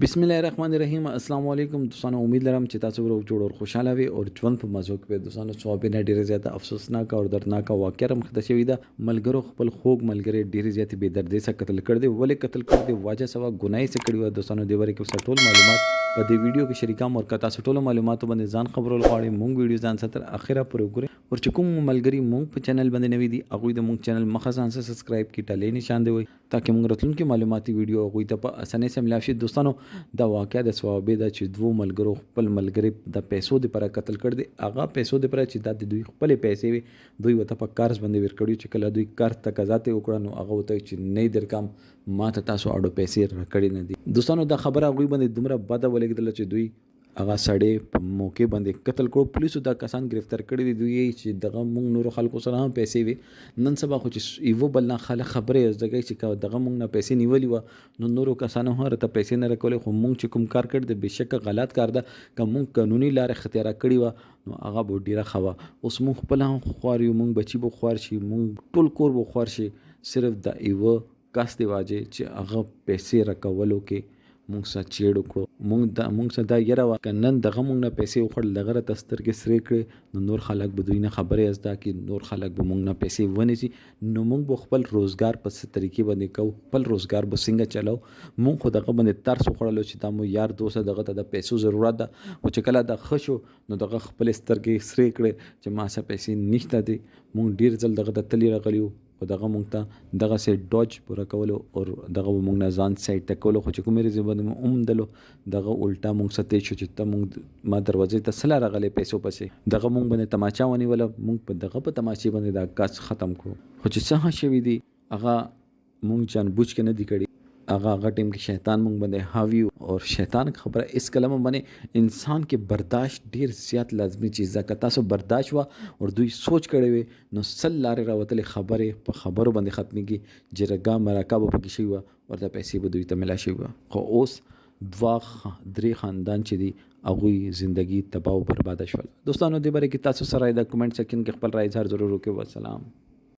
बिस्मिल्लाहिर्रहमानिर्रहीम अस्सलाम वालेकुम दोस्तانو उम्मीद लरम چې تاسو ورو جوړ او خوشاله وي او ژوند په مزو کې دوستانو صوابینه ډیره زیاته افسوسناک او دردناک واقعه رم خته شوې ده ملګرو خپل خوګ ملګری ډیره زیاتې بے دردۍ سره قتل کړ دي ولې قتل کړ دي واجه سوا ګناي سره کړی و دوستانو د وری کې ټول معلومات په دې ویډیو کې شریکام او کتا ټول معلوماتو باندې ځان خبرول غواړي مونږ ویډیو ځان ستر اخره پورې وګورئ او چې کوم ملګری مونږ په چینل باندې نوی دي هغه د مونږ چینل مخه ځان سره سبسکرایب کی ټاله نشان دی وي تاکي مونږ راتلونکي معلوماتي ویډیو هغه ته په اسانه سره ملاشي دوستانو دا واقعیا د ثوابې د چې دوه ملګرو خپل ملګری د پیسو لپاره قتل کړ دي هغه پیسو لپاره چې د دوی خپل پیسې وي دوی وته په قرض باندې ورکړي چې کله دوی قرض تقاضا ته وکړي نو هغه وته چې نه درکم ما ته تاسو اړو پیسې راکړي نه دي دوستانو دا خبره هغه باندې دومره بده ولګیدل چې دوی هغه سړی په موقع باندې قتل کړو پولیسو دا کسان گرفتار کړي دي دوی چې دغه مونږ نور خلکو سره هم پیسې وي نن سبا خو چې ایو بل نه خلک خبرې از دغه چې دغه مونږ نه پیسې نیولې و نو نورو کسانو هم ته پیسې نه راکولې خو مونږ چې کوم کار کړ د بشک غلط کار ده که مونږ قانوني لارې اختیار کړی و نو هغه به ډیره خوا اوس مونږ خپل هم خوار یو مونږ بچي به خوار شي مونږ ټول کور به خوار شي صرف د ایو کاس دی واجه چې هغه پیسې راکولو کې مونږ سره چیړ وکړو مونږ سره دا یره وا کنن دغه مونږ نه پیسې وخړل دغه تستر کې سری کړې نو نور خلک به دوی نه خبرې ازدا کې نور خلک به مونږ نه پیسې ونیسي نو مونږ به خپل روزګار په ست طریقې باندې کو خپل روزګار به څنګه چلاو مونږ خو دغه باندې ترس وخړل چې دا مو یار دوست دغه ته د پیسو ضرورت ده او چې کله د خشو نو دغه خپل ستر کې سری کړې چې ما سره پیسې نشته دي مونږ ډیر ځل دغه د تلی راغلیو او دغه مونږ ته دغه سه ډوج پورا کول او دغه مونږ نه ځان سایت تکول خو چې کومې زبر دلو دغه الټا مونږ ستې شو چې ته مونږ ما دروازې ته سلا راغلې پیسو پسې دغه مونږ باندې تماچا ونی ولا مونږ په دغه په تماشې باندې دا کاس ختم کړو خو چې څه شوی دی هغه مونږ جان بوج کې نه دی کړی هغه ټیم کې شیطان مونږ باندې حاوی او شیطان خبره اس کلمه باندې انسان کې برداشت ډیر زیات لازمی چیز ده که تاسو برداشت وا او دوی سوچ کړي وي نو سل لارې راوتلې خبره په خبرو باندې ختميږي جرګه مرکب په کې شي وا ورته پیسې به دوی ته ملا شي وا خو اوس دوا درې خاندان چې دي هغه زندگی تباہ او برباد شول دوستانو دې باره کې تاسو سره د کمنټ سیکشن کې خپل رائے اظهار ضرور وکړئ والسلام